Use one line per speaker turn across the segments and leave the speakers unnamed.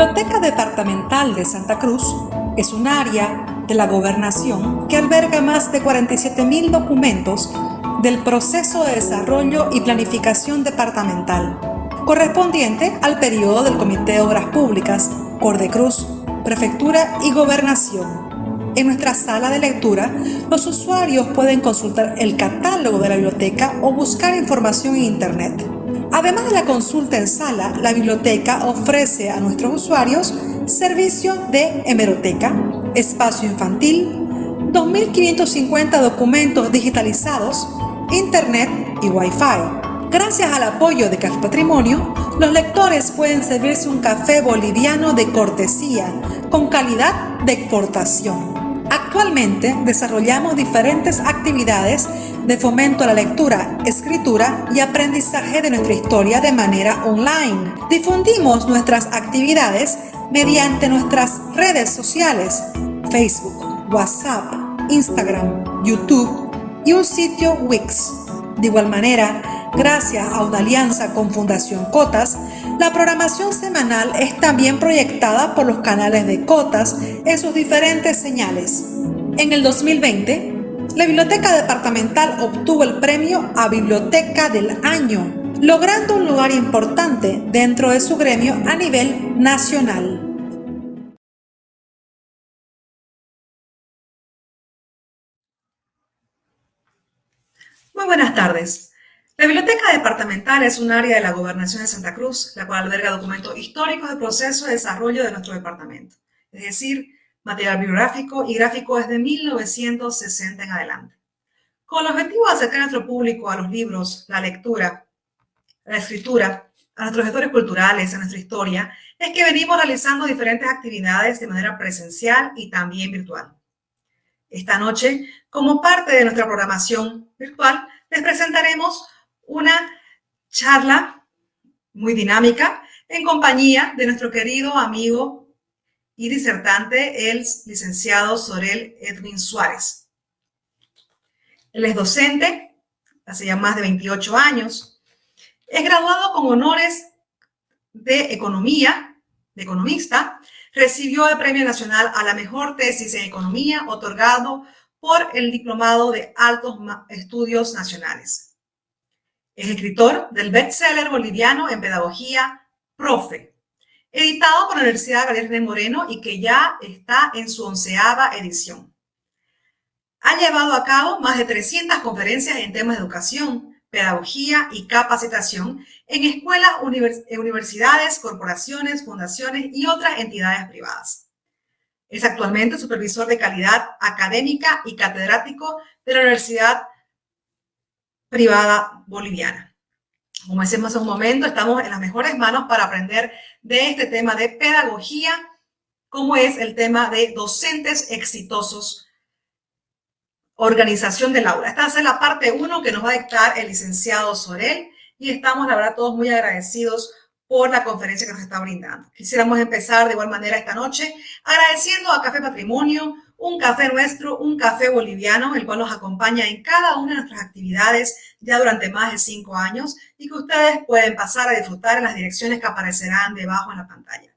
Biblioteca Departamental de Santa Cruz es un área de la gobernación que alberga más de 47.000 documentos del proceso de desarrollo y planificación departamental, correspondiente al periodo del Comité de Obras Públicas, Cordecruz, Prefectura y Gobernación. En nuestra sala de lectura, los usuarios pueden consultar el catálogo de la biblioteca o buscar información en Internet. Además de la consulta en sala, la biblioteca ofrece a nuestros usuarios servicio de hemeroteca, espacio infantil, 2.550 documentos digitalizados, Internet y Wi-Fi. Gracias al apoyo de Café Patrimonio, los lectores pueden servirse un café boliviano de cortesía, con calidad de exportación. Actualmente desarrollamos diferentes actividades de fomento a la lectura, escritura y aprendizaje de nuestra historia de manera online. Difundimos nuestras actividades mediante nuestras redes sociales, Facebook, WhatsApp, Instagram, YouTube y un sitio Wix. De igual manera, gracias a una alianza con Fundación Cotas, la programación semanal es también proyectada por los canales de Cotas en sus diferentes señales. En el 2020, la Biblioteca Departamental obtuvo el premio a Biblioteca del Año, logrando un lugar importante dentro de su gremio a nivel nacional. Muy buenas tardes. La Biblioteca Departamental es un área de la Gobernación de Santa Cruz, la cual alberga documentos históricos del proceso de desarrollo de nuestro departamento, es decir, material bibliográfico y gráfico desde 1960 en adelante. Con el objetivo de acercar a nuestro público a los libros, la lectura, la escritura, a nuestros gestores culturales, a nuestra historia, es que venimos realizando diferentes actividades de manera presencial y también virtual. Esta noche, como parte de nuestra programación virtual, les presentaremos una charla muy dinámica en compañía de nuestro querido amigo y disertante, el licenciado Sorel Edwin Suárez. Él es docente, hace ya más de 28 años. Es graduado con honores de economía, de economista. Recibió el Premio Nacional a la Mejor Tesis en Economía, otorgado por el Diplomado de Altos Estudios Nacionales. Es escritor del bestseller boliviano en pedagogía, Profe, editado por la Universidad Galería de Moreno y que ya está en su 11ª edición. Ha llevado a cabo más de 300 conferencias en temas de educación, pedagogía y capacitación en escuelas, universidades, corporaciones, fundaciones y otras entidades privadas. Es actualmente supervisor de calidad académica y catedrático de la Universidad Privada Boliviana. Como decimos hace un momento, estamos en las mejores manos para aprender de este tema de pedagogía, como es el tema de docentes exitosos, organización del aula. Esta va a ser la parte 1 que nos va a dictar el licenciado Sorel y estamos, la verdad, todos muy agradecidos por la conferencia que nos está brindando. Quisiéramos empezar de igual manera esta noche agradeciendo a Café Patrimonio, un café nuestro, un café boliviano, el cual nos acompaña en cada una de nuestras actividades ya durante más de 5 años y que ustedes pueden pasar a disfrutar en las direcciones que aparecerán debajo en la pantalla.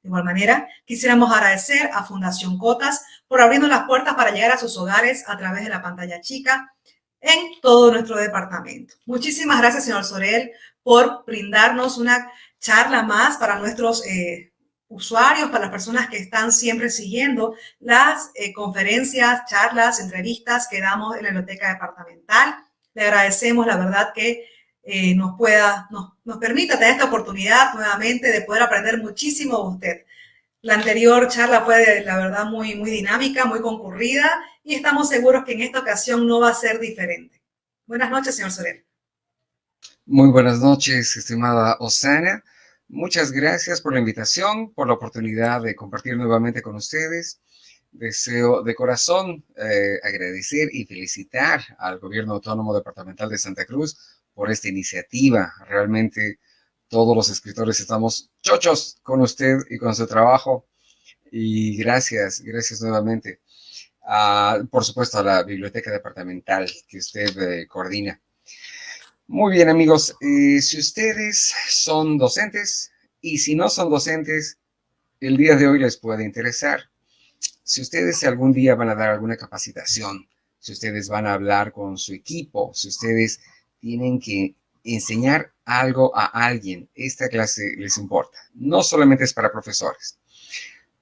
De igual manera, quisiéramos agradecer a Fundación Cotas por abrirnos las puertas para llegar a sus hogares a través de la pantalla chica en todo nuestro departamento. Muchísimas gracias, señor Sorel, por brindarnos una charla más para nuestros usuarios, para las personas que están siempre siguiendo las conferencias, charlas, entrevistas que damos en la Biblioteca Departamental. Le agradecemos, la verdad, que nos permita tener esta oportunidad nuevamente de poder aprender muchísimo de usted. La anterior charla fue, la verdad, muy dinámica, muy concurrida y estamos seguros que en esta ocasión no va a ser diferente. Buenas noches, señor Sorel.
Muy buenas noches, estimada Osana. Muchas gracias por la invitación, por la oportunidad de compartir nuevamente con ustedes. Deseo de corazón agradecer y felicitar al Gobierno Autónomo Departamental de Santa Cruz por esta iniciativa. Realmente todos los escritores estamos chochos con usted y con su trabajo. Y gracias nuevamente. Por supuesto, a la Biblioteca Departamental que usted coordina. Muy bien, amigos. Si ustedes son docentes y si no son docentes, el día de hoy les puede interesar. Si ustedes algún día van a dar alguna capacitación, si ustedes van a hablar con su equipo, si ustedes tienen que enseñar algo a alguien, esta clase les importa. No solamente es para profesores.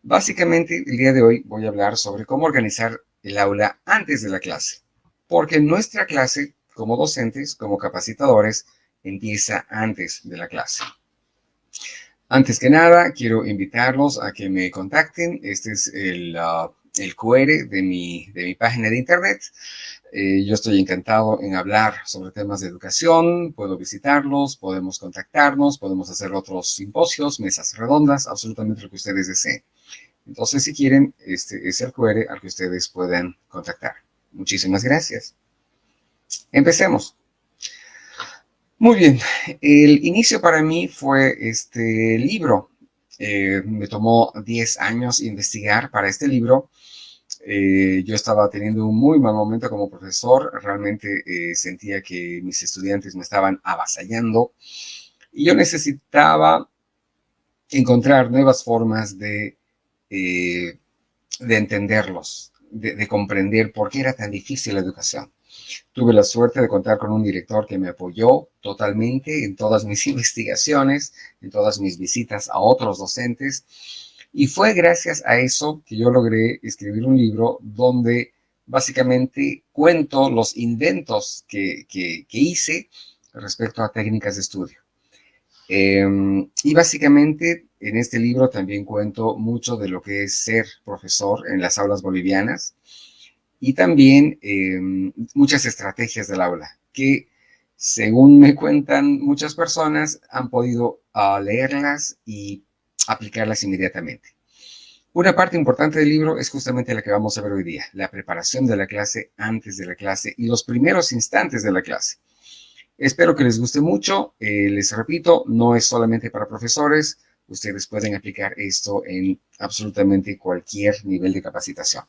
Básicamente, el día de hoy voy a hablar sobre cómo organizar el aula antes de la clase. Porque nuestra clase, como docentes, como capacitadores, empieza antes de la clase. Antes que nada, quiero invitarlos a que me contacten. Este es el QR de mi página de internet. Yo estoy encantado en hablar sobre temas de educación. Puedo visitarlos, podemos contactarnos, podemos hacer otros simposios, mesas redondas, absolutamente lo que ustedes deseen. Entonces, si quieren, este es el QR al que ustedes pueden contactar. Muchísimas gracias. Empecemos. Muy bien, el inicio para mí fue este libro. Me tomó 10 años investigar para este libro. Yo estaba teniendo un muy mal momento como profesor. Realmente sentía que mis estudiantes me estaban avasallando y yo necesitaba encontrar nuevas formas de entenderlos, de comprender por qué era tan difícil la educación. Tuve la suerte de contar con un director que me apoyó totalmente en todas mis investigaciones, en todas mis visitas a otros docentes. Y fue gracias a eso que yo logré escribir un libro donde básicamente cuento los inventos que hice respecto a técnicas de estudio. Y básicamente en este libro también cuento mucho de lo que es ser profesor en las aulas bolivianas y también muchas estrategias del aula que, según me cuentan muchas personas, han podido leerlas y aplicarlas inmediatamente. Una parte importante del libro es justamente la que vamos a ver hoy día, la preparación de la clase antes de la clase y los primeros instantes de la clase. Espero que les guste mucho. Les repito, no es solamente para profesores. Ustedes pueden aplicar esto en absolutamente cualquier nivel de capacitación.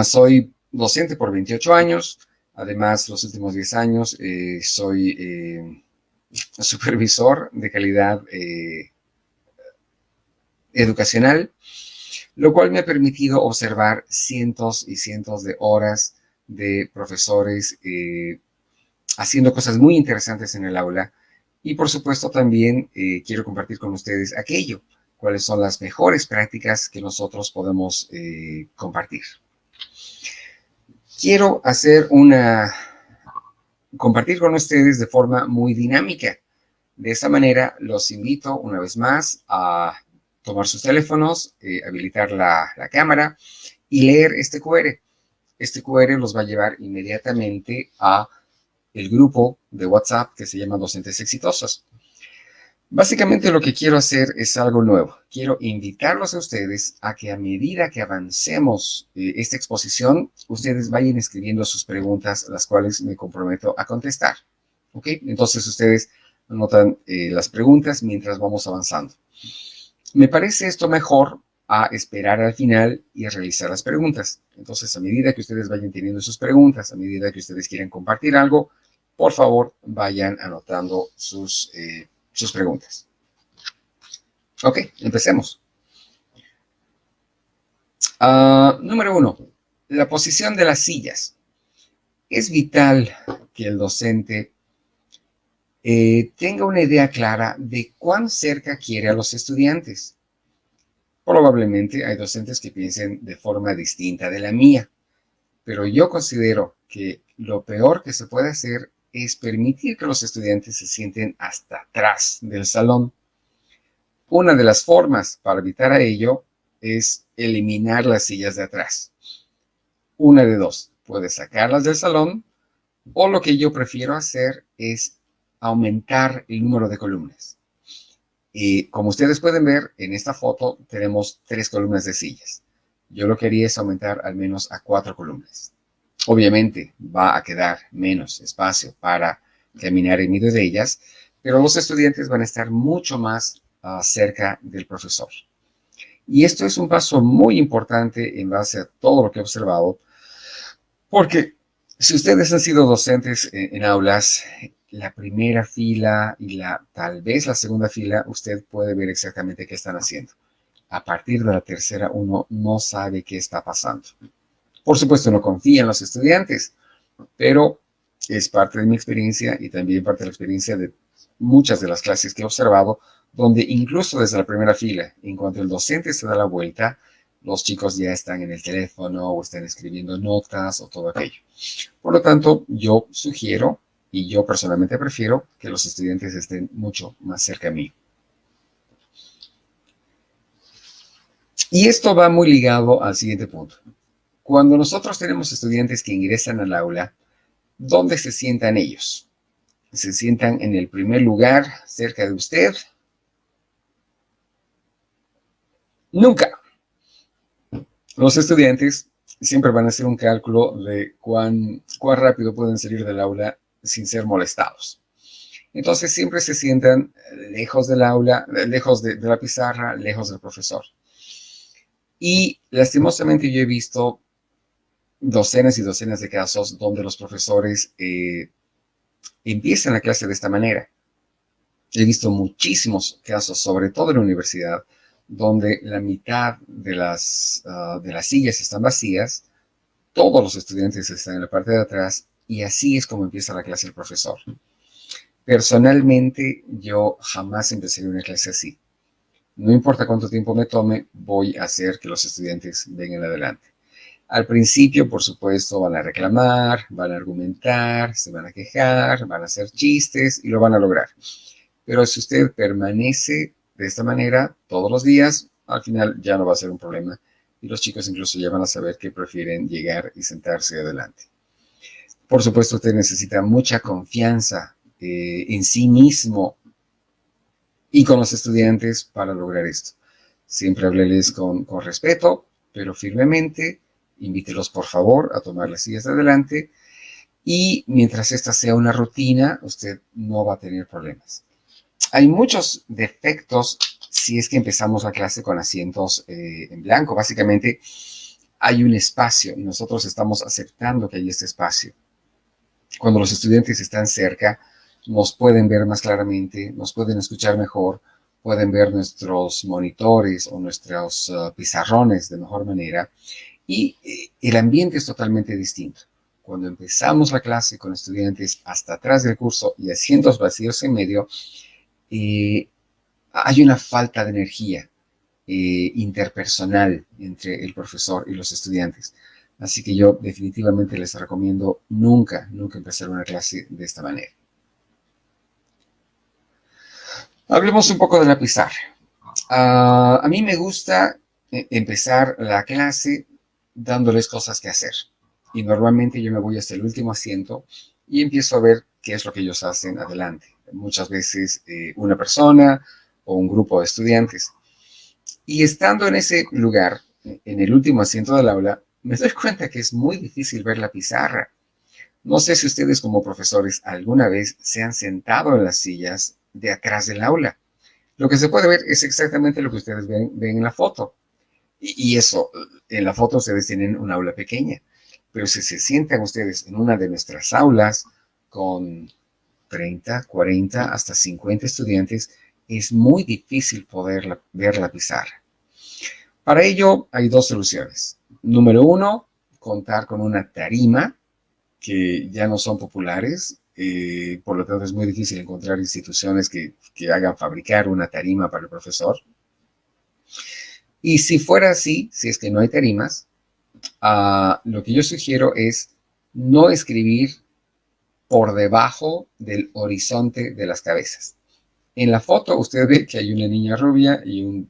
Soy docente por 28 años. Además, los últimos 10 años soy supervisor de calidad educacional, lo cual me ha permitido observar cientos y cientos de horas de profesores haciendo cosas muy interesantes en el aula. Y por supuesto también quiero compartir con ustedes aquello, cuáles son las mejores prácticas que nosotros podemos compartir. Quiero compartir con ustedes de forma muy dinámica. De esta manera los invito una vez más a tomar sus teléfonos, habilitar la cámara y leer este QR. Este QR los va a llevar inmediatamente a el grupo de WhatsApp que se llama Docentes Exitosos. Básicamente lo que quiero hacer es algo nuevo. Quiero invitarlos a ustedes a que a medida que avancemos esta exposición, ustedes vayan escribiendo sus preguntas, las cuales me comprometo a contestar. ¿Ok? Entonces ustedes anotan las preguntas mientras vamos avanzando. Me parece esto mejor a esperar al final y a realizar las preguntas. Entonces, a medida que ustedes vayan teniendo sus preguntas, a medida que ustedes quieran compartir algo, por favor, vayan anotando sus preguntas. Ok, empecemos. Número 1. La posición de las sillas. Es vital que el docente tenga una idea clara de cuán cerca quiere a los estudiantes. Probablemente hay docentes que piensen de forma distinta de la mía, pero yo considero que lo peor que se puede hacer es permitir que los estudiantes se sienten hasta atrás del salón. Una de las formas para evitar a ello es eliminar las sillas de atrás. Una de dos, puedes sacarlas del salón o lo que yo prefiero hacer es aumentar el número de columnas. Y como ustedes pueden ver, en esta foto tenemos 3 columnas de sillas. Yo lo que haría es aumentar al menos a 4 columnas. Obviamente va a quedar menos espacio para caminar en medio de ellas, pero los estudiantes van a estar mucho más cerca del profesor. Y esto es un paso muy importante en base a todo lo que he observado, porque si ustedes han sido docentes en aulas, la primera fila y tal vez la segunda fila, usted puede ver exactamente qué están haciendo. A partir de la tercera, uno no sabe qué está pasando. Por supuesto, no confía en los estudiantes, pero es parte de mi experiencia y también parte de la experiencia de muchas de las clases que he observado, donde incluso desde la primera fila, en cuanto el docente se da la vuelta, los chicos ya están en el teléfono o están escribiendo notas o todo aquello. Por lo tanto, yo sugiero y yo personalmente prefiero que los estudiantes estén mucho más cerca a mí. Y esto va muy ligado al siguiente punto. Cuando nosotros tenemos estudiantes que ingresan al aula, ¿dónde se sientan ellos? ¿Se sientan en el primer lugar, cerca de usted? Nunca. Los estudiantes siempre van a hacer un cálculo de cuán rápido pueden salir del aula sin ser molestados. Entonces siempre se sientan lejos del aula, lejos de la pizarra, lejos del profesor. Y lastimosamente yo he visto docenas y docenas de casos donde los profesores empiezan la clase de esta manera. He visto muchísimos casos, sobre todo en la universidad, donde la mitad de las sillas están vacías, todos los estudiantes están en la parte de atrás y así es como empieza la clase el profesor. Personalmente, yo jamás empezaría una clase así. No importa cuánto tiempo me tome, voy a hacer que los estudiantes vengan adelante. Al principio, por supuesto, van a reclamar, van a argumentar, se van a quejar, van a hacer chistes y lo van a lograr. Pero si usted permanece de esta manera todos los días, al final ya no va a ser un problema y los chicos incluso ya van a saber que prefieren llegar y sentarse adelante. Por supuesto, usted necesita mucha confianza en sí mismo y con los estudiantes para lograr esto. Siempre hábleles con respeto, pero firmemente. Invítelos, por favor, a tomar las sillas de adelante y mientras esta sea una rutina, usted no va a tener problemas. Hay muchos defectos si es que empezamos la clase con asientos en blanco. Básicamente, hay un espacio y nosotros estamos aceptando que hay este espacio. Cuando los estudiantes están cerca, nos pueden ver más claramente, nos pueden escuchar mejor, pueden ver nuestros monitores o nuestros pizarrones de mejor manera y el ambiente es totalmente distinto. Cuando empezamos la clase con estudiantes hasta atrás del curso y asientos vacíos en medio, hay una falta de energía interpersonal entre el profesor y los estudiantes. Así que yo definitivamente les recomiendo nunca empezar una clase de esta manera. Hablemos un poco de la pizarra. A mí me gusta empezar la clase dándoles cosas que hacer. Y normalmente yo me voy hasta el último asiento y empiezo a ver qué es lo que ellos hacen adelante. Muchas veces una persona o un grupo de estudiantes. Y estando en ese lugar, en el último asiento del aula, me doy cuenta que es muy difícil ver la pizarra. No sé si ustedes como profesores alguna vez se han sentado en las sillas de atrás del aula. Lo que se puede ver es exactamente lo que ustedes ven en la foto. Y eso, en la foto ustedes tienen un aula pequeña. Pero si se sientan ustedes en una de nuestras aulas con 30, 40, hasta 50 estudiantes, es muy difícil poder ver la pizarra. Para ello hay dos soluciones. Número uno, contar con una tarima, que ya no son populares, por lo tanto es muy difícil encontrar instituciones que hagan fabricar una tarima para el profesor. Y si fuera así, si es que no hay tarimas, lo que yo sugiero es no escribir por debajo del horizonte de las cabezas. En la foto usted ve que hay una niña rubia y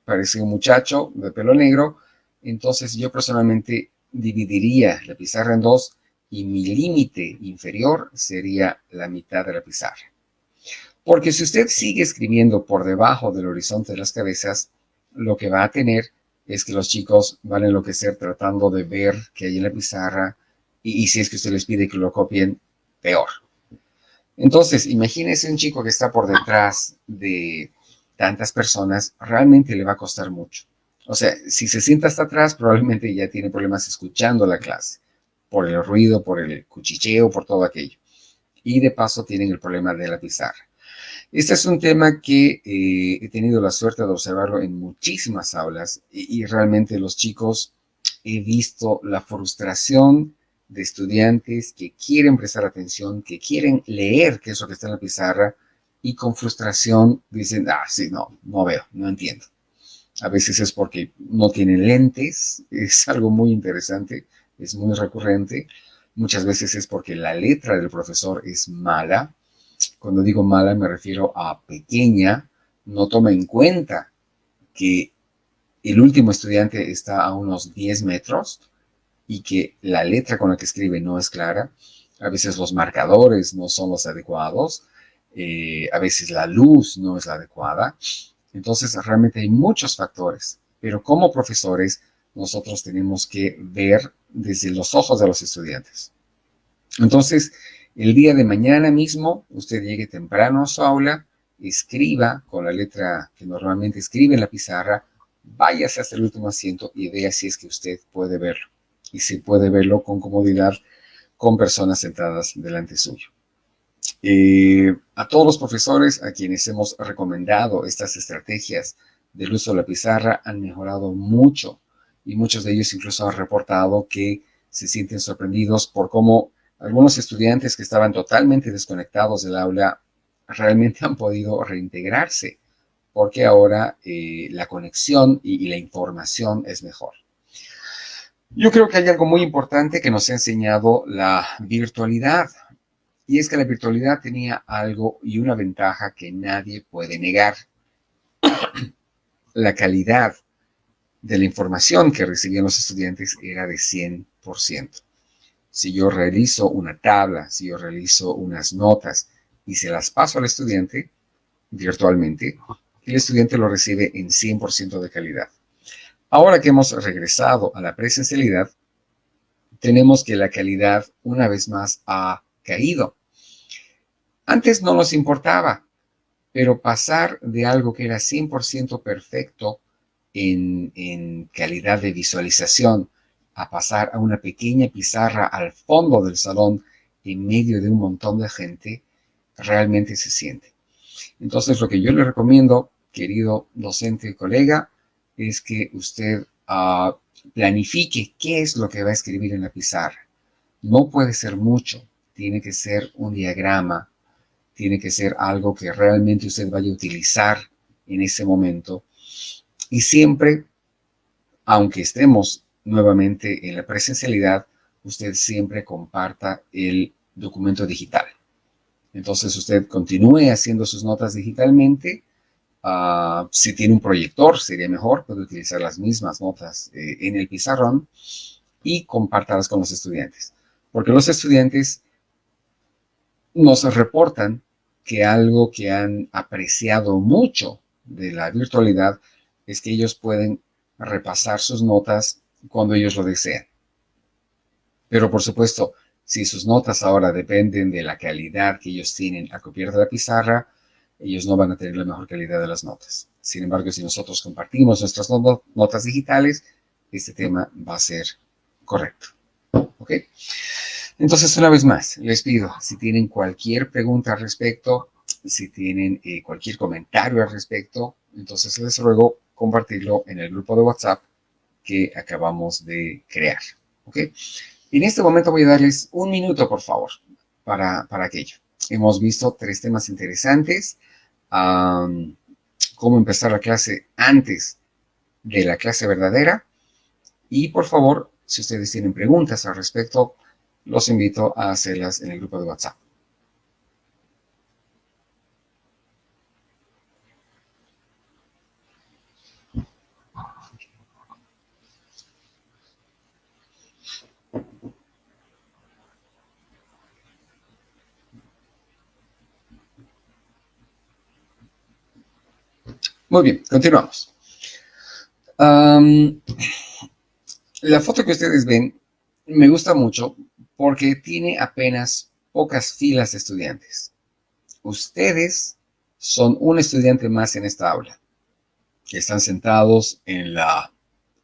parece un muchacho de pelo negro. Entonces yo personalmente dividiría la pizarra en dos y mi límite inferior sería la mitad de la pizarra. Porque si usted sigue escribiendo por debajo del horizonte de las cabezas, lo que va a tener es que los chicos van a enloquecer tratando de ver qué hay en la pizarra y si es que usted les pide que lo copien, peor. Entonces, imagínese un chico que está por detrás de tantas personas, realmente le va a costar mucho. O sea, si se sienta hasta atrás, probablemente ya tiene problemas escuchando la clase, por el ruido, por el cuchicheo, por todo aquello. y de paso tienen el problema de la pizarra. Este es un tema que he tenido la suerte de observarlo en muchísimas aulas y realmente los chicos, he visto la frustración de estudiantes que quieren prestar atención, que quieren leer qué es lo que está en la pizarra y con frustración dicen, sí, no veo, no entiendo. A veces es porque no tienen lentes, es algo muy interesante, es muy recurrente. Muchas veces es porque la letra del profesor es mala. Cuando digo mala me refiero a pequeña, no toma en cuenta que el último estudiante está a unos 10 metros y que la letra con la que escribe no es clara. A veces los marcadores no son los adecuados. A veces la luz no es la adecuada. Entonces realmente hay muchos factores, pero como profesores nosotros tenemos que ver desde los ojos de los estudiantes. Entonces, el día de mañana mismo, usted llegue temprano a su aula, escriba con la letra que normalmente escribe en la pizarra, váyase hasta el último asiento y vea si es que usted puede verlo. Y si puede verlo con comodidad con personas sentadas delante suyo. A todos los profesores a quienes hemos recomendado estas estrategias del uso de la pizarra han mejorado mucho y muchos de ellos incluso han reportado que se sienten sorprendidos por cómo algunos estudiantes que estaban totalmente desconectados del aula realmente han podido reintegrarse porque ahora la conexión y la información es mejor. Yo creo que hay algo muy importante que nos ha enseñado la virtualidad. Y es que la virtualidad tenía algo y una ventaja que nadie puede negar. La calidad de la información que recibían los estudiantes era de 100%. Si yo realizo una tabla, si yo realizo unas notas y se las paso al estudiante virtualmente, el estudiante lo recibe en 100% de calidad. Ahora que hemos regresado a la presencialidad, tenemos que la calidad una vez más ha caído. Antes no nos importaba, pero pasar de algo que era 100% perfecto en calidad de visualización a pasar a una pequeña pizarra al fondo del salón en medio de un montón de gente, realmente se siente. Entonces, lo que yo le recomiendo, querido docente y colega, es que usted planifique qué es lo que va a escribir en la pizarra. No puede ser mucho, tiene que ser un diagrama, tiene que ser algo que realmente usted vaya a utilizar en ese momento. Y siempre, aunque estemos nuevamente en la presencialidad, usted siempre comparta el documento digital. Entonces usted continúe haciendo sus notas digitalmente. Si tiene un proyector, sería mejor, puede utilizar las mismas notas en el pizarrón y compártalas con los estudiantes. Porque los estudiantes nos reportan que algo que han apreciado mucho de la virtualidad es que ellos pueden repasar sus notas cuando ellos lo desean. Pero por supuesto, si sus notas ahora dependen de la calidad que ellos tienen a copiar de la pizarra, ellos no van a tener la mejor calidad de las notas. Sin embargo, si nosotros compartimos nuestras notas digitales, este tema va a ser correcto. ¿Ok? Entonces, una vez más, les pido, si tienen cualquier pregunta al respecto, si tienen cualquier comentario al respecto, entonces les ruego compartirlo en el grupo de WhatsApp que acabamos de crear. ¿Ok? En este momento voy a darles un minuto, por favor, para aquello. Hemos visto 3 temas interesantes. Cómo empezar la clase antes de la clase verdadera. Y por favor, si ustedes tienen preguntas al respecto, los invito a hacerlas en el grupo de WhatsApp. Muy bien, continuamos. La foto que ustedes ven me gusta mucho porque tiene apenas pocas filas de estudiantes. Ustedes son un estudiante más en esta aula. Están sentados en la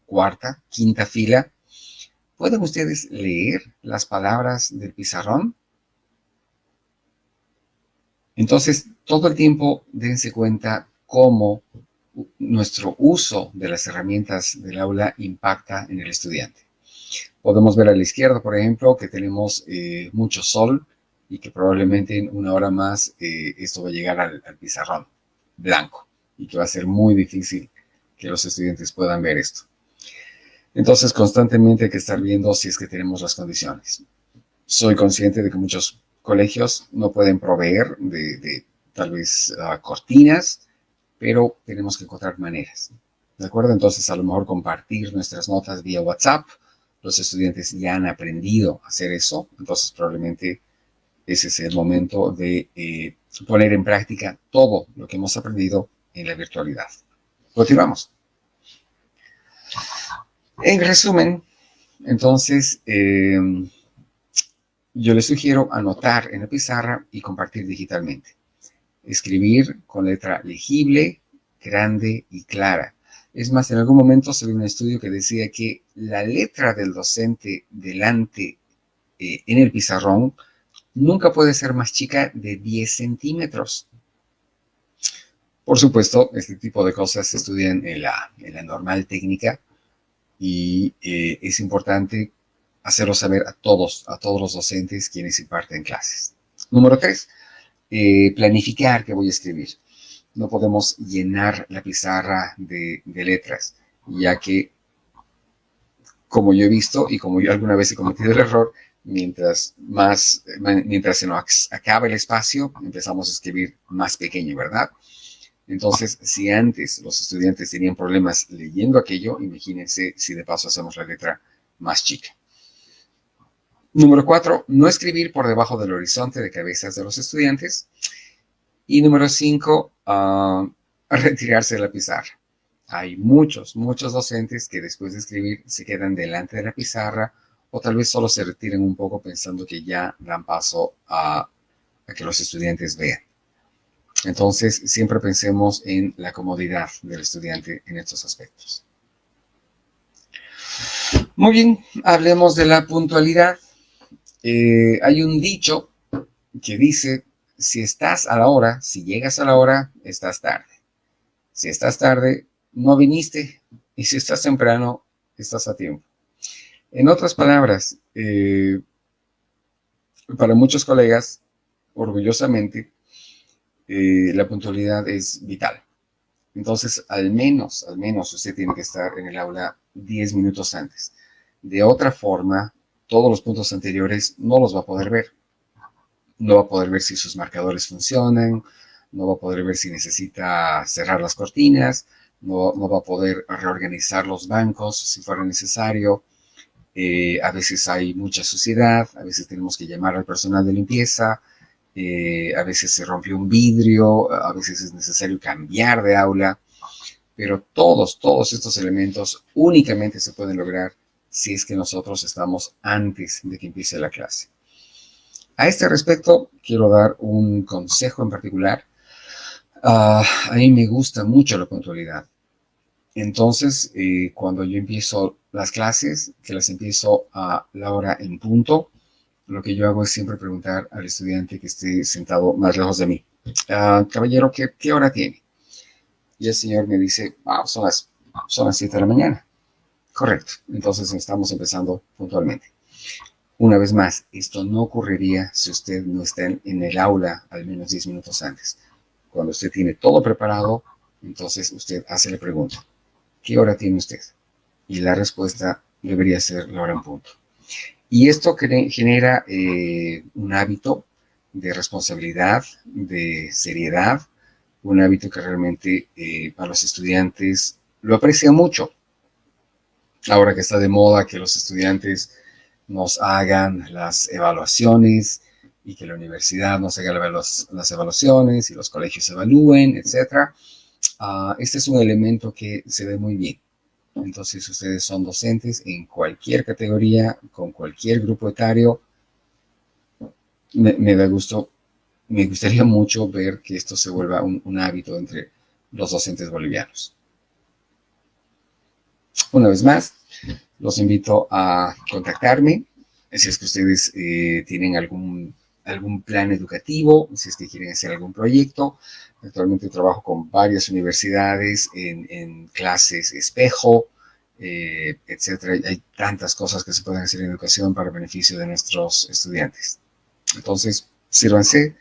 cuarta, quinta fila. ¿Pueden ustedes leer las palabras del pizarrón? Entonces, todo el tiempo dense cuenta cómo nuestro uso de las herramientas del aula impacta en el estudiante. Podemos ver a la izquierda, por ejemplo, que tenemos mucho sol y que probablemente en una hora más esto va a llegar al pizarrón blanco y que va a ser muy difícil que los estudiantes puedan ver esto. Entonces, constantemente hay que estar viendo si es que tenemos las condiciones. Soy consciente de que muchos colegios no pueden proveer de tal vez cortinas, pero tenemos que encontrar maneras. ¿De acuerdo? Entonces, a lo mejor compartir nuestras notas vía WhatsApp. Los estudiantes ya han aprendido a hacer eso, entonces probablemente ese es el momento de poner en práctica todo lo que hemos aprendido en la virtualidad. Continuamos. En resumen, entonces, yo les sugiero anotar en la pizarra y compartir digitalmente. Escribir con letra legible, grande y clara. Es más, en algún momento se vio un estudio que decía que la letra del docente delante en el pizarrón nunca puede ser más chica de 10 centímetros. Por supuesto, este tipo de cosas se estudian en la normal técnica y es importante hacerlo saber a todos los docentes quienes imparten clases. Número 3, planificar qué voy a escribir. No podemos llenar la pizarra de letras, ya que, como yo he visto y como yo alguna vez he cometido el error, mientras se nos acaba el espacio, empezamos a escribir más pequeño, ¿verdad? Entonces, si antes los estudiantes tenían problemas leyendo aquello, imagínense si de paso hacemos la letra más chica. Número 4, no escribir por debajo del horizonte de cabezas de los estudiantes. Y número 5, retirarse de la pizarra. Hay muchos docentes que después de escribir se quedan delante de la pizarra o tal vez solo se retiran un poco pensando que ya dan paso a que los estudiantes vean. Entonces, siempre pensemos en la comodidad del estudiante en estos aspectos. Muy bien, hablemos de la puntualidad. Hay un dicho que dice, si estás a la hora, si llegas a la hora, estás tarde. Si estás tarde, no viniste. Y si estás temprano, estás a tiempo. En otras palabras, para muchos colegas, orgullosamente, la puntualidad es vital. Entonces, al menos usted tiene que estar en el aula 10 minutos antes. De otra forma, todos los puntos anteriores no los va a poder ver. No va a poder ver si sus marcadores funcionan, no va a poder ver si necesita cerrar las cortinas, no va a poder reorganizar los bancos si fuera necesario. A veces hay mucha suciedad, a veces tenemos que llamar al personal de limpieza, a veces se rompió un vidrio, a veces es necesario cambiar de aula, pero todos estos elementos únicamente se pueden lograr si es que nosotros estamos antes de que empiece la clase. A este respecto, quiero dar un consejo en particular. A mí me gusta mucho la puntualidad. Entonces, cuando yo empiezo las clases, que las empiezo a la hora en punto, lo que yo hago es siempre preguntar al estudiante que esté sentado más lejos de mí. Caballero, ¿qué hora tiene? Y el señor me dice, son las 7 de la mañana. Correcto. Entonces estamos empezando puntualmente. Una vez más, esto no ocurriría si usted no está en el aula al menos 10 minutos antes. Cuando usted tiene todo preparado, entonces usted hace la pregunta, ¿qué hora tiene usted? Y la respuesta debería ser la hora en punto. Y esto genera un hábito de responsabilidad, de seriedad, un hábito que realmente para los estudiantes lo aprecian mucho. Ahora que está de moda que los estudiantes nos hagan las evaluaciones y que la universidad nos haga las evaluaciones y los colegios evalúen, etc. Este es un elemento que se ve muy bien. Entonces, ustedes son docentes en cualquier categoría, con cualquier grupo etario. Me da gusto, me gustaría mucho ver que esto se vuelva un hábito entre los docentes bolivianos. Una vez más, los invito a contactarme si es que ustedes tienen algún algún plan educativo, si es que quieren hacer algún proyecto. Actualmente trabajo con varias universidades en clases espejo, etcétera. Hay tantas cosas que se pueden hacer en educación para beneficio de nuestros estudiantes. Entonces, sírvanse,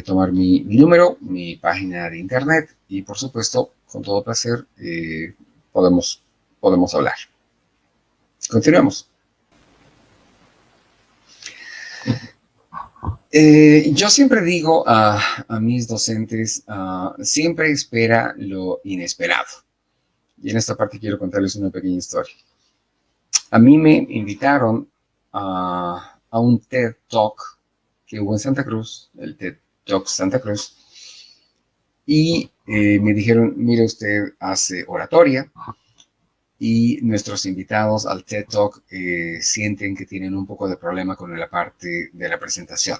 tomar mi número, mi página de internet y, por supuesto, con todo placer, podemos hablar. Continuemos. Yo siempre digo a mis docentes, siempre espera lo inesperado. Y en esta parte quiero contarles una pequeña historia. A mí me invitaron a un TED Talk que hubo en Santa Cruz, el TED Talk Santa Cruz, y me dijeron, mire, usted hace oratoria y nuestros invitados al TED Talk sienten que tienen un poco de problema con la parte de la presentación.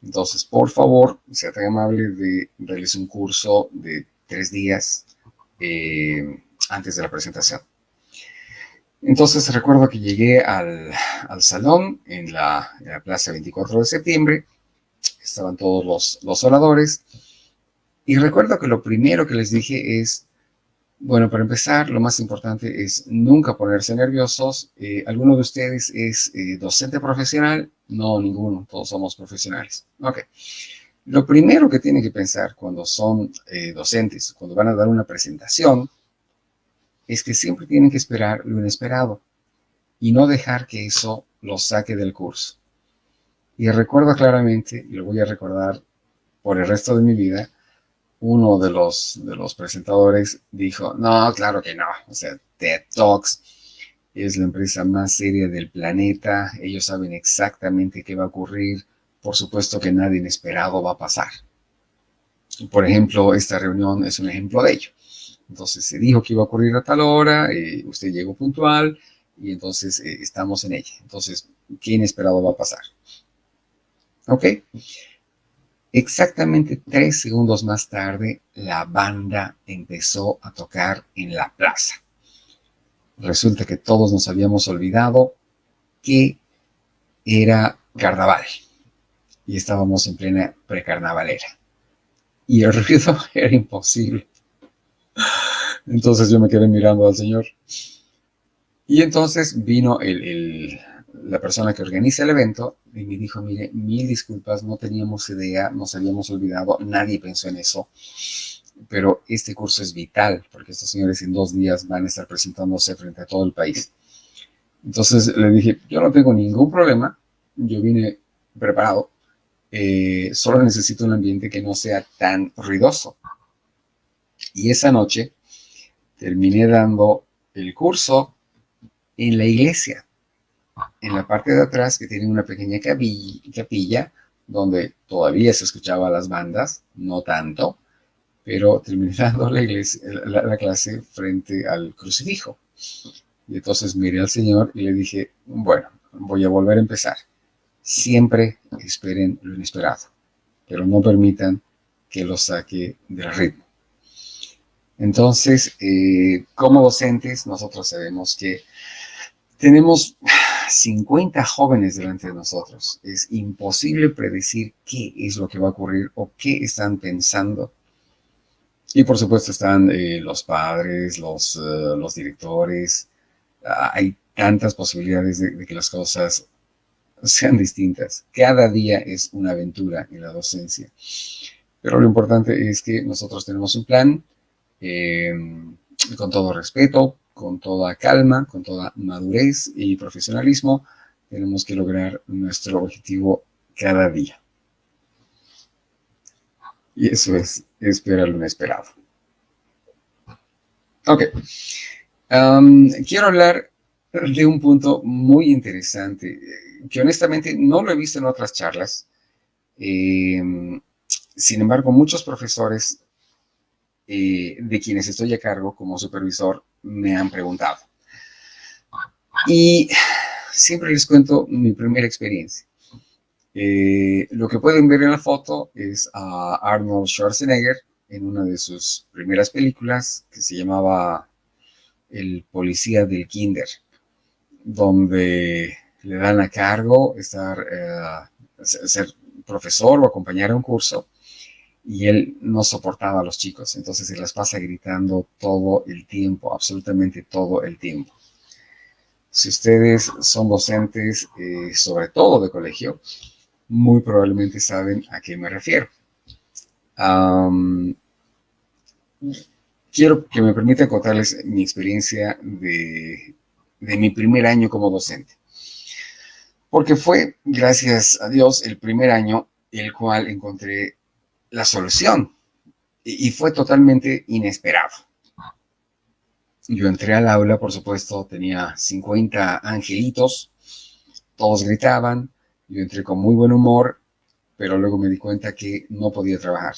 Entonces, por favor, sea tan amable de darles un curso de 3 días antes de la presentación. Entonces, recuerdo que llegué al salón en la Plaza 24 de septiembre. Estaban todos los oradores. Y recuerdo que lo primero que les dije es, bueno, para empezar, lo más importante es nunca ponerse nerviosos. ¿Alguno de ustedes es docente profesional? No, ninguno. Todos somos profesionales. Ok. Lo primero que tienen que pensar cuando son docentes, cuando van a dar una presentación, es que siempre tienen que esperar lo inesperado y no dejar que eso los saque del curso. Y recuerdo claramente, y lo voy a recordar por el resto de mi vida, uno de los presentadores dijo, no, claro que no, o sea, TED Talks es la empresa más seria del planeta, ellos saben exactamente qué va a ocurrir, por supuesto que nada inesperado va a pasar. Por ejemplo, esta reunión es un ejemplo de ello. Entonces se dijo que iba a ocurrir a tal hora, usted llegó puntual y entonces estamos en ella. Entonces, ¿qué inesperado va a pasar? ¿Ok? Exactamente 3 segundos más tarde, la banda empezó a tocar en la plaza. Resulta que todos nos habíamos olvidado que era carnaval y estábamos en plena precarnavalera. Y el ruido era imposible. Entonces yo me quedé mirando al señor. Y entonces vino la persona que organiza el evento y me dijo, mire, mil disculpas, no teníamos idea, nos habíamos olvidado, nadie pensó en eso, pero este curso es vital porque estos señores en 2 días van a estar presentándose frente a todo el país. Entonces le dije, yo no tengo ningún problema, yo vine preparado, solo necesito un ambiente que no sea tan ruidoso. Y esa noche terminé dando el curso en la iglesia, en la parte de atrás, que tiene una pequeña capilla donde todavía se escuchaba las bandas, no tanto, pero terminé dando la clase frente al crucifijo. Y entonces miré al Señor y le dije, bueno, voy a volver a empezar. Siempre esperen lo inesperado, pero no permitan que los saque del ritmo. Entonces, como docentes, nosotros sabemos que tenemos 50 jóvenes delante de nosotros. Es imposible predecir qué es lo que va a ocurrir o qué están pensando. Y por supuesto están los padres, los directores. Hay tantas posibilidades de que las cosas sean distintas. Cada día es una aventura en la docencia. Pero lo importante es que nosotros tenemos un plan con todo respeto, con toda calma, con toda madurez y profesionalismo. Tenemos que lograr nuestro objetivo cada día. Y eso es esperar lo inesperado. Ok. Quiero hablar de un punto muy interesante que honestamente no lo he visto en otras charlas. Sin embargo, muchos profesores de quienes estoy a cargo como supervisor me han preguntado. Y siempre les cuento mi primera experiencia. Lo que pueden ver en la foto es a Arnold Schwarzenegger en una de sus primeras películas que se llamaba El policía del kinder, donde le dan a cargo estar ser profesor o acompañar a un curso y él no soportaba a los chicos, entonces se las pasa gritando todo el tiempo, absolutamente todo el tiempo. Si ustedes son docentes, sobre todo de colegio, muy probablemente saben a qué me refiero. Quiero que me permitan contarles mi experiencia de mi primer año como docente. Porque fue, gracias a Dios, el primer año el cual encontré la solución. Y fue totalmente inesperado. Yo entré al aula, por supuesto, tenía 50 angelitos, todos gritaban, yo entré con muy buen humor, pero luego me di cuenta que no podía trabajar.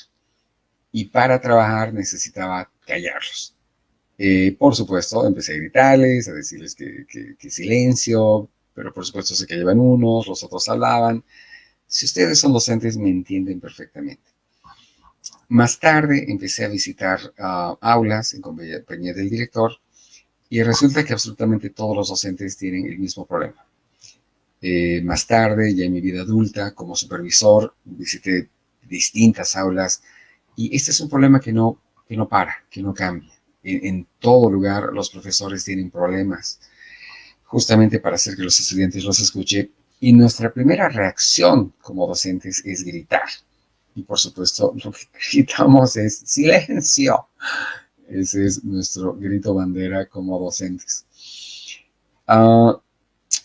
Y para trabajar necesitaba callarlos. Por supuesto, empecé a gritarles, a decirles que silencio, pero por supuesto se callaban unos, los otros hablaban. Si ustedes son docentes, me entienden perfectamente. Más tarde empecé a visitar aulas en compañía del director y resulta que absolutamente todos los docentes tienen el mismo problema. Más tarde, ya en mi vida adulta, como supervisor, visité distintas aulas y este es un problema que no para, que no cambia. En todo lugar los profesores tienen problemas, justamente para hacer que los estudiantes los escuchen. Y nuestra primera reacción como docentes es gritar. Y por supuesto, lo que gritamos es silencio. Ese es nuestro grito bandera como docentes.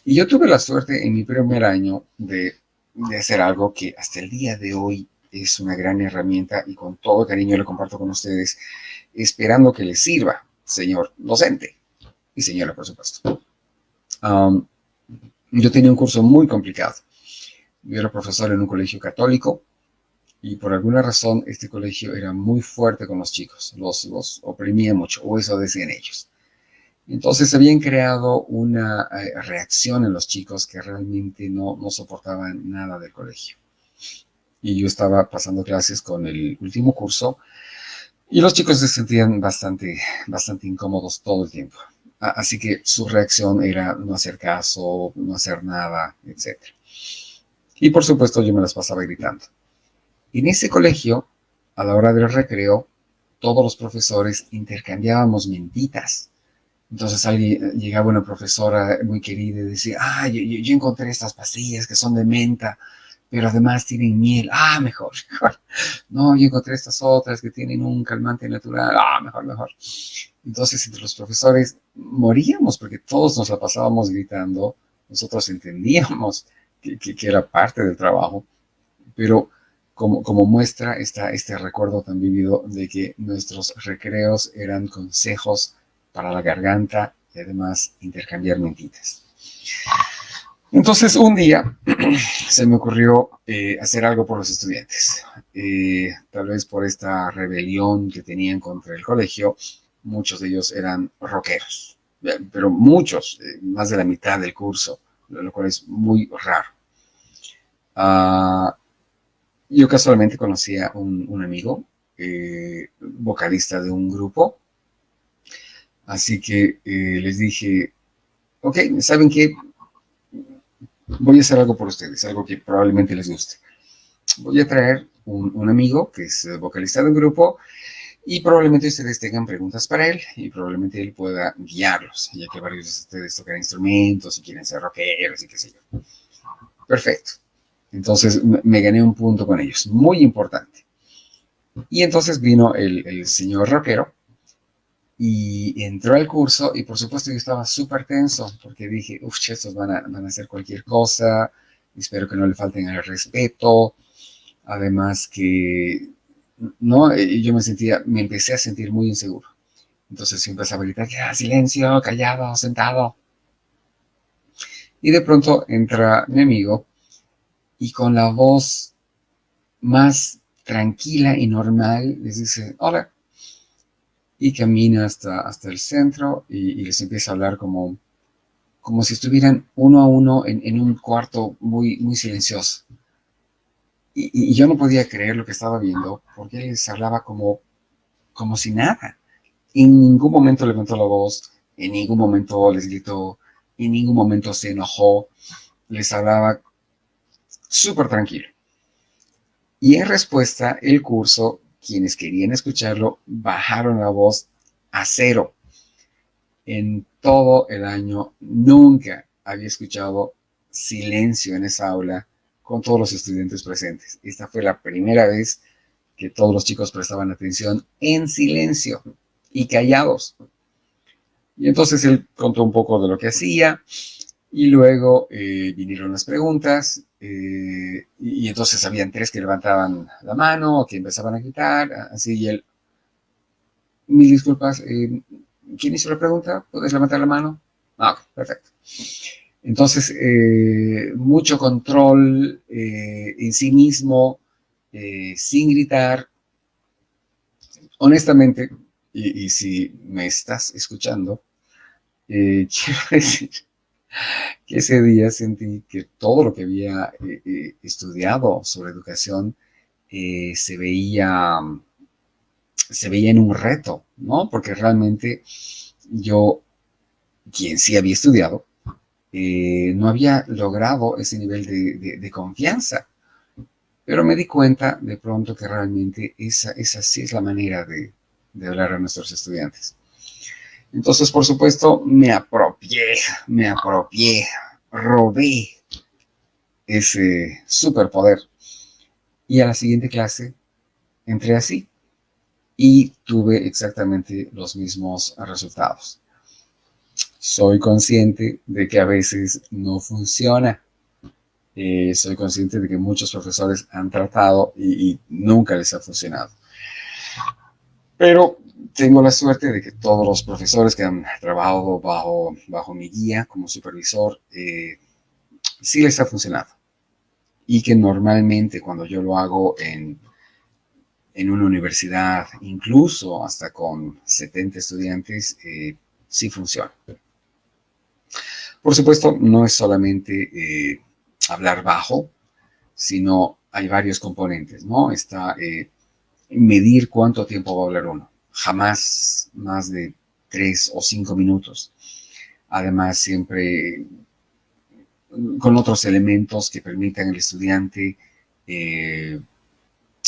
Y yo tuve la suerte en mi primer año de hacer algo que hasta el día de hoy es una gran herramienta y con todo cariño lo comparto con ustedes, esperando que les sirva, señor docente y señora, por supuesto. Yo tenía un curso muy complicado. Yo era profesor en un colegio católico y por alguna razón este colegio era muy fuerte con los chicos, los oprimía mucho, o eso decían ellos. Entonces habían creado una reacción en los chicos que realmente no soportaban nada del colegio. Y yo estaba pasando clases con el último curso y los chicos se sentían bastante incómodos todo el tiempo. Así que su reacción era no hacer caso, no hacer nada, etc. Y por supuesto yo me las pasaba gritando. En ese colegio, a la hora del recreo, todos los profesores intercambiábamos mentitas. Entonces llegaba una profesora muy querida y decía, yo encontré estas pastillas que son de menta, pero además tienen miel. Mejor. No, yo encontré estas otras que tienen un calmante natural. Mejor. Entonces entre los profesores moríamos porque todos nos la pasábamos gritando. Nosotros entendíamos que era parte del trabajo, pero como muestra está este recuerdo tan vivido de que nuestros recreos eran consejos para la garganta y además intercambiar mentitas. Entonces un día se me ocurrió hacer algo por los estudiantes. Tal vez por esta rebelión que tenían contra el colegio, muchos de ellos eran rockeros, pero muchos, más de la mitad del curso, lo cual es muy raro. Yo casualmente conocí a un amigo, vocalista de un grupo, así que les dije, ok, ¿saben qué? Voy a hacer algo por ustedes, algo que probablemente les guste. Voy a traer un amigo que es vocalista de un grupo y probablemente ustedes tengan preguntas para él y probablemente él pueda guiarlos, ya que varios de ustedes tocan instrumentos y quieren ser rockeros y qué sé yo. Perfecto. Entonces me gané un punto con ellos, muy importante. Y entonces vino el señor rockero y entró al curso y por supuesto yo estaba súper tenso porque dije, estos van a hacer cualquier cosa, espero que no le falten al respeto, además que, no, yo me empecé a sentir muy inseguro. Entonces yo empecé a gritar, silencio, callado, sentado. Y de pronto entra mi amigo y con la voz más tranquila y normal les dice, hola. Y camina hasta el centro y les empieza a hablar como si estuvieran uno a uno en un cuarto muy silencioso. Y yo no podía creer lo que estaba viendo porque él les hablaba como si nada. En ningún momento levantó la voz, en ningún momento les gritó, en ningún momento se enojó. Les hablaba súper tranquilo. Y en respuesta, el curso, quienes querían escucharlo, bajaron la voz a cero. En todo el año nunca había escuchado silencio en esa aula con todos los estudiantes presentes. Esta fue la primera vez que todos los chicos prestaban atención en silencio y callados. Y entonces él contó un poco de lo que hacía y luego vinieron las preguntas y entonces habían 3 que levantaban la mano o que empezaban a gritar, así, y él, mil disculpas, ¿quién hizo la pregunta? ¿Puedes levantar la mano? Ah, ok, perfecto. Entonces, mucho control en sí mismo, sin gritar. Honestamente, y si me estás escuchando, quiero decir que ese día sentí que todo lo que había estudiado sobre educación se veía en un reto, ¿no? Porque realmente yo, quien sí había estudiado, no había logrado ese nivel de confianza. Pero me di cuenta de pronto que realmente esa sí es la manera de hablar a nuestros estudiantes. Entonces, por supuesto, me apropié, robé ese superpoder. Y a la siguiente clase entré así y tuve exactamente los mismos resultados. Soy consciente de que a veces no funciona. Soy consciente de que muchos profesores han tratado y nunca les ha funcionado. Pero tengo la suerte de que todos los profesores que han trabajado bajo mi guía como supervisor, sí les ha funcionado. Y que normalmente cuando yo lo hago en una universidad, incluso hasta con 70 estudiantes, sí funciona. Por supuesto, no es solamente hablar bajo, sino hay varios componentes, ¿no? Está medir cuánto tiempo va a hablar uno. Jamás más de 3 o 5 minutos. Además, siempre con otros elementos que permitan al estudiante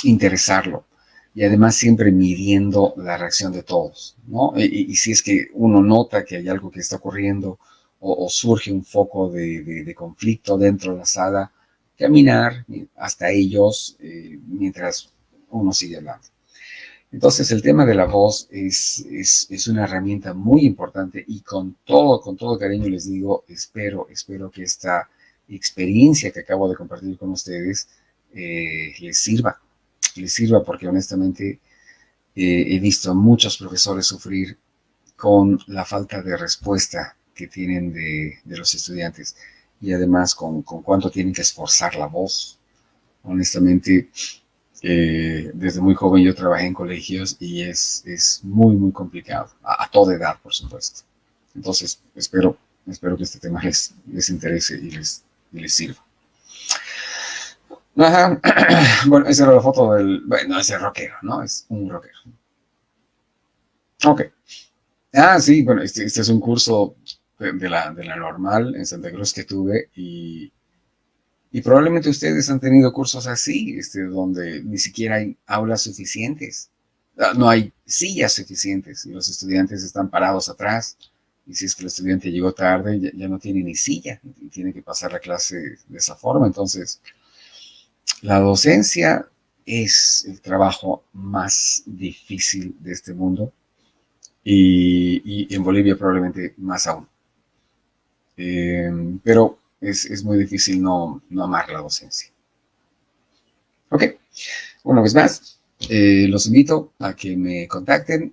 interesarlo. Y además siempre midiendo la reacción de todos, ¿no? Y si es que uno nota que hay algo que está ocurriendo o surge un foco de conflicto dentro de la sala, caminar hasta ellos mientras uno sigue hablando. Entonces el tema de la voz es una herramienta muy importante y con todo cariño les digo, espero que esta experiencia que acabo de compartir con ustedes les sirva porque honestamente he visto a muchos profesores sufrir con la falta de respuesta que tienen de los estudiantes y además con cuánto tienen que esforzar la voz. Honestamente, desde muy joven yo trabajé en colegios y es muy complicado, a toda edad, por supuesto. Entonces, espero que este tema les interese y les sirva. Ajá. Bueno, esa era la foto del... Bueno, ese rockero, ¿no? Es un rockero. Ok. Ah, sí, bueno, este es un curso de la normal en Santa Cruz que tuve y probablemente ustedes han tenido cursos así, donde ni siquiera hay aulas suficientes. No hay sillas suficientes y los estudiantes están parados atrás. Y si es que el estudiante llegó tarde, ya no tiene ni silla y tiene que pasar la clase de esa forma. Entonces, la docencia es el trabajo más difícil de este mundo y en Bolivia probablemente más aún. Pero es muy difícil no amar la docencia. Ok, una vez más, los invito a que me contacten.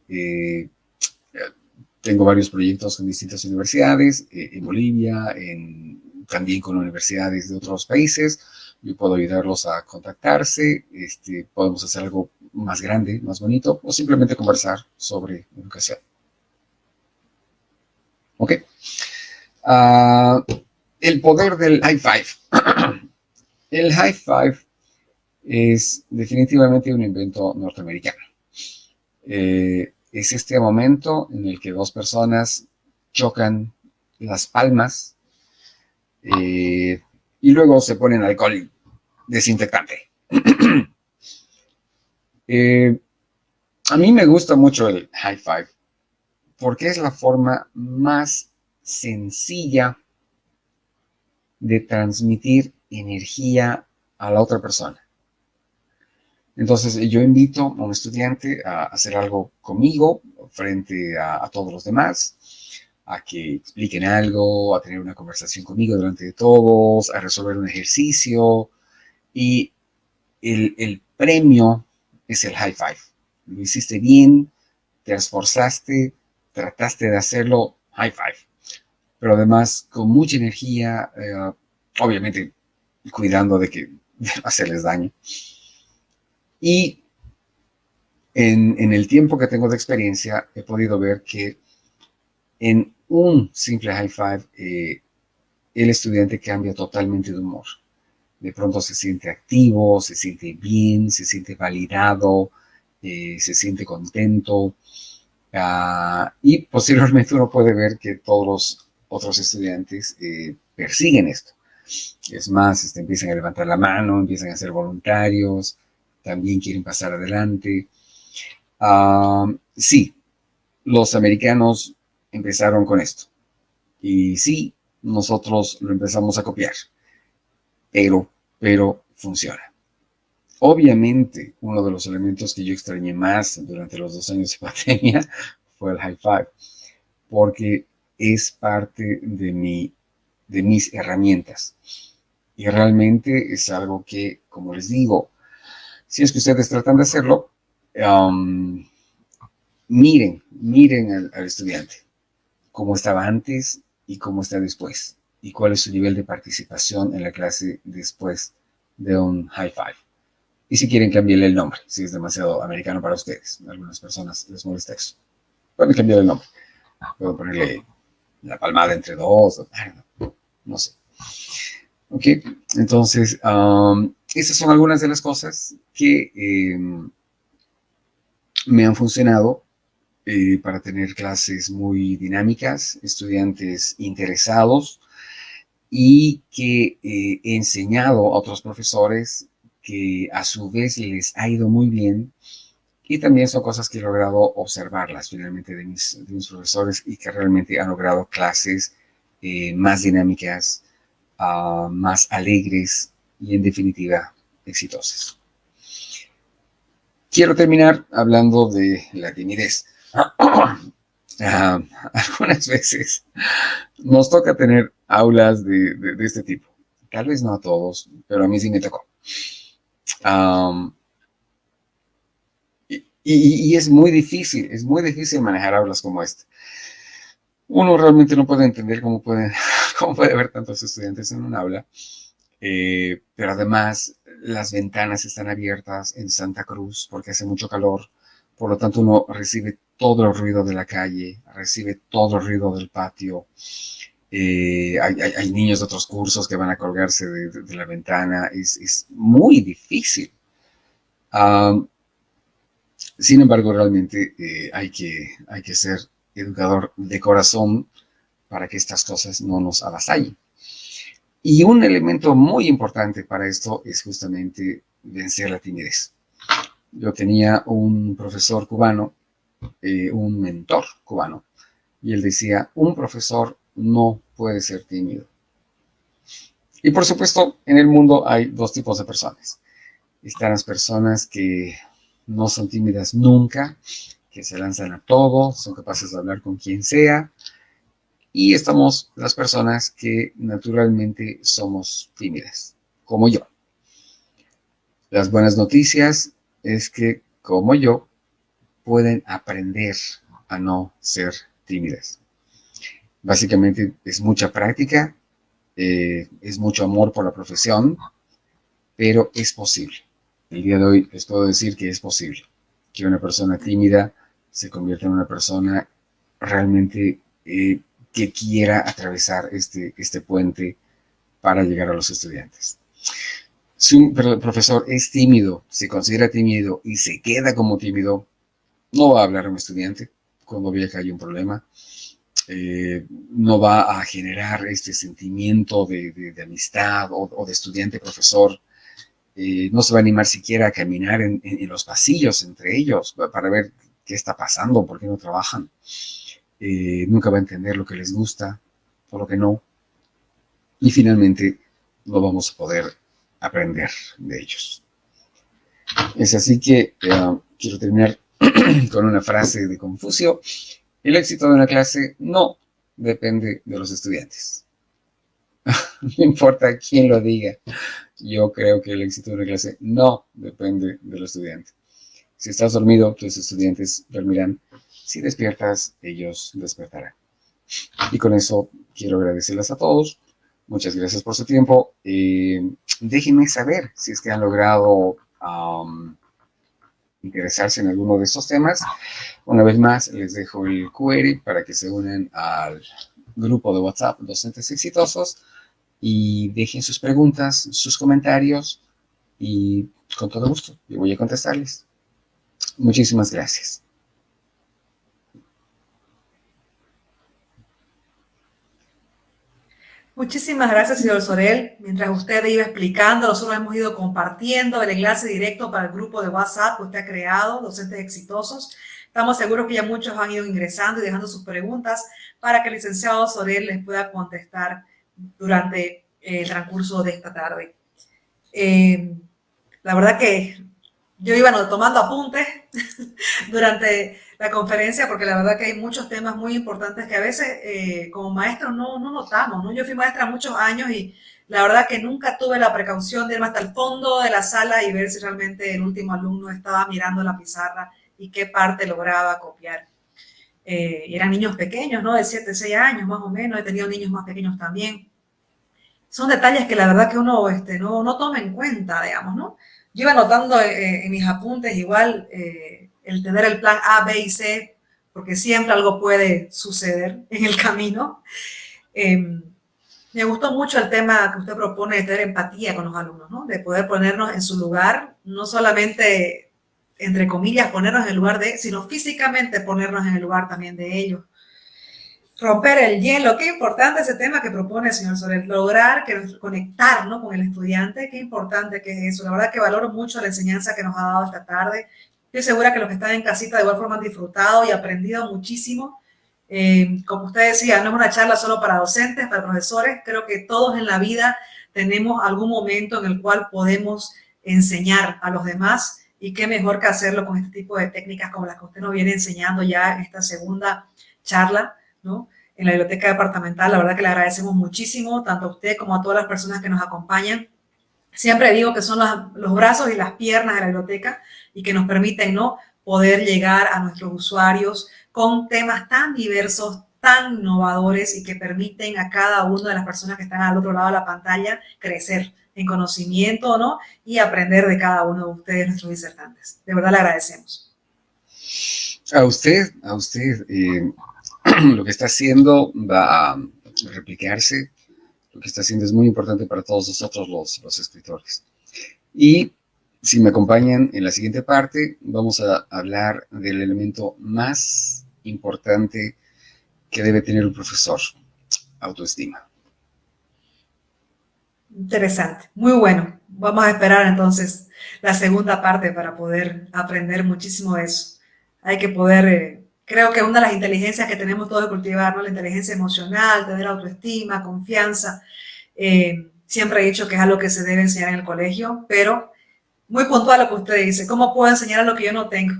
Tengo varios proyectos en distintas universidades, en Bolivia, también con universidades de otros países. Yo puedo ayudarlos a contactarse, podemos hacer algo más grande, más bonito, o simplemente conversar sobre educación. Ok. El poder del high five. El high five es definitivamente un invento norteamericano. Es este momento en el que dos personas chocan las palmas y luego se ponen alcohol desinfectante. A mí me gusta mucho el high five porque es la forma más sencilla de transmitir energía a la otra persona. Entonces yo invito a un estudiante a hacer algo conmigo frente a todos los demás, a que expliquen algo, a tener una conversación conmigo delante de todos, a resolver un ejercicio, y el premio es el high five. Lo hiciste bien, te esforzaste, trataste de hacerlo, high five. Pero además con mucha energía, obviamente cuidando de que de no hacerles daño. Y en el tiempo que tengo de experiencia he podido ver que en un simple high five el estudiante cambia totalmente de humor. De pronto se siente activo, se siente bien, se siente validado, se siente contento. Y posteriormente uno puede ver que todos los otros estudiantes persiguen esto. Es más, empiezan a levantar la mano, empiezan a ser voluntarios, también quieren pasar adelante. Sí, los americanos empezaron con esto. Y sí, nosotros lo empezamos a copiar. Pero funciona. Obviamente, uno de los elementos que yo extrañé más durante los 2 años de pandemia fue el high five, porque es parte de mis herramientas. Y realmente es algo que, como les digo, si es que ustedes tratan de hacerlo, miren al estudiante, cómo estaba antes y cómo está después, y cuál es su nivel de participación en la clase después de un high five. Y si quieren, cambiarle el nombre, si es demasiado americano para ustedes. A algunas personas les molesta eso. Pueden cambiarle el nombre. Puedo ponerle la palmada entre dos, no sé. Ok, entonces, esas son algunas de las cosas que me han funcionado para tener clases muy dinámicas, estudiantes interesados, y que he enseñado a otros profesores que a su vez les ha ido muy bien, y también son cosas que he logrado observarlas finalmente de mis profesores, y que realmente han logrado clases más dinámicas, más alegres y en definitiva exitosas. Quiero terminar hablando de la timidez. Algunas veces nos toca tener aulas de este tipo. Tal vez no a todos, pero a mí sí me tocó. Y es muy difícil manejar aulas como esta. Uno realmente no puede entender cómo puede haber tantos estudiantes en un aula, pero además las ventanas están abiertas en Santa Cruz porque hace mucho calor, por lo tanto uno recibe todo el ruido de la calle, recibe todo el ruido del patio. Hay niños de otros cursos que van a colgarse de la ventana. Es muy difícil. Sin embargo, realmente hay que ser educador de corazón para que estas cosas no nos avasallen. Y un elemento muy importante para esto es justamente vencer la timidez. Yo tenía un profesor cubano, un mentor cubano, y él decía, un profesor no puede ser tímido. Y por supuesto, en el mundo hay dos tipos de personas. Están las personas que no son tímidas nunca, que se lanzan a todo, son capaces de hablar con quien sea. Y estamos las personas que naturalmente somos tímidas, como yo. Las buenas noticias es que, como yo, pueden aprender a no ser tímidas. Básicamente es mucha práctica, es mucho amor por la profesión, pero es posible. El día de hoy les puedo decir que es posible que una persona tímida se convierta en una persona realmente que quiera atravesar este puente para llegar a los estudiantes. Si un profesor es tímido, se considera tímido y se queda como tímido, no va a hablar a un estudiante cuando vea que hay un problema. No va a generar este sentimiento de amistad o de estudiante-profesor. no se va a animar siquiera a caminar en los pasillos entre ellos para ver qué está pasando, por qué no trabajan. Nunca va a entender lo que les gusta o lo que no. Y finalmente no vamos a poder aprender de ellos. Es así que quiero terminar con una frase de Confucio. El éxito de una clase no depende de los estudiantes. No importa quién lo diga. Yo creo que el éxito de una clase no depende del estudiante. Si estás dormido, tus estudiantes dormirán. Si despiertas, ellos despertarán. Y con eso quiero agradecerles a todos. Muchas gracias por su tiempo. Déjenme saber si es que han logrado interesarse en alguno de estos temas. Una vez más, les dejo el QR para que se unan al grupo de WhatsApp Docentes Exitosos y dejen sus preguntas, sus comentarios y con todo gusto yo voy a contestarles. Muchísimas gracias.
Muchísimas gracias, señor Sorel. Mientras usted iba explicando, nosotros hemos ido compartiendo el enlace directo para el grupo de WhatsApp que usted ha creado, Docentes Exitosos. Estamos seguros que ya muchos han ido ingresando y dejando sus preguntas para que el licenciado Sorel les pueda contestar durante el transcurso de esta tarde. La verdad que yo iba tomando apuntes durante la conferencia porque la verdad que hay muchos temas muy importantes que a veces como maestros no notamos, ¿no? Yo fui maestra muchos años y la verdad que nunca tuve la precaución de irme hasta el fondo de la sala y ver si realmente el último alumno estaba mirando la pizarra y qué parte lograba copiar. Y eran niños pequeños, ¿no? De 7, 6 años más o menos. He tenido niños más pequeños también. Son detalles que la verdad que uno no toma en cuenta, digamos, ¿no? Yo iba anotando en mis apuntes igual el tener el plan A, B y C, porque siempre algo puede suceder en el camino. Me gustó mucho el tema que usted propone de tener empatía con los alumnos, ¿no? De poder ponernos en su lugar, no solamente, entre comillas, ponernos en el lugar de, sino físicamente ponernos en el lugar también de ellos. Romper el hielo, qué importante ese tema que propone el señor Soler, lograr conectar, ¿no? Con el estudiante, qué importante que es eso. La verdad que valoro mucho la enseñanza que nos ha dado esta tarde. Estoy segura que los que están en casita de igual forma han disfrutado y aprendido muchísimo. Como usted decía, no es una charla solo para docentes, para profesores. Creo que todos en la vida tenemos algún momento en el cual podemos enseñar a los demás y qué mejor que hacerlo con este tipo de técnicas como las que usted nos viene enseñando ya en esta segunda charla, ¿no? En la biblioteca departamental. La verdad que le agradecemos muchísimo, tanto a usted como a todas las personas que nos acompañan. Siempre digo que son los brazos y las piernas de la biblioteca y que nos permiten, ¿no?, poder llegar a nuestros usuarios con temas tan diversos, tan innovadores y que permiten a cada una de las personas que están al otro lado de la pantalla crecer en conocimiento, ¿no?, y aprender de cada uno de ustedes, nuestros disertantes. De verdad le agradecemos.
A usted, lo que está haciendo va a replicarse. Lo que está haciendo es muy importante para todos nosotros los escritores. Y si me acompañan en la siguiente parte, vamos a hablar del elemento más importante que debe tener un profesor: autoestima.
Interesante, muy bueno. Vamos a esperar entonces la segunda parte para poder aprender muchísimo de eso. Hay que poder, creo que una de las inteligencias que tenemos todos que cultivar, ¿no?, la inteligencia emocional, tener autoestima, confianza. Siempre he dicho que es algo que se debe enseñar en el colegio, pero muy puntual lo que usted dice, ¿cómo puedo enseñar a lo que yo no tengo?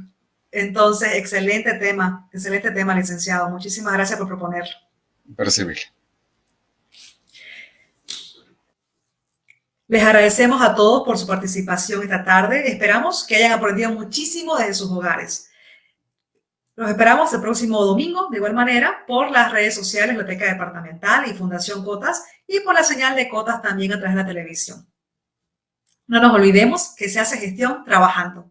Entonces, excelente tema, licenciado. Muchísimas gracias por proponerlo.
Para servirle.
Les agradecemos a todos por su participación esta tarde. Esperamos que hayan aprendido muchísimo desde sus hogares. Los esperamos el próximo domingo, de igual manera, por las redes sociales, Biblioteca Departamental y Fundación Cotas, y por la señal de Cotas también a través de la televisión. No nos olvidemos que se hace gestión trabajando.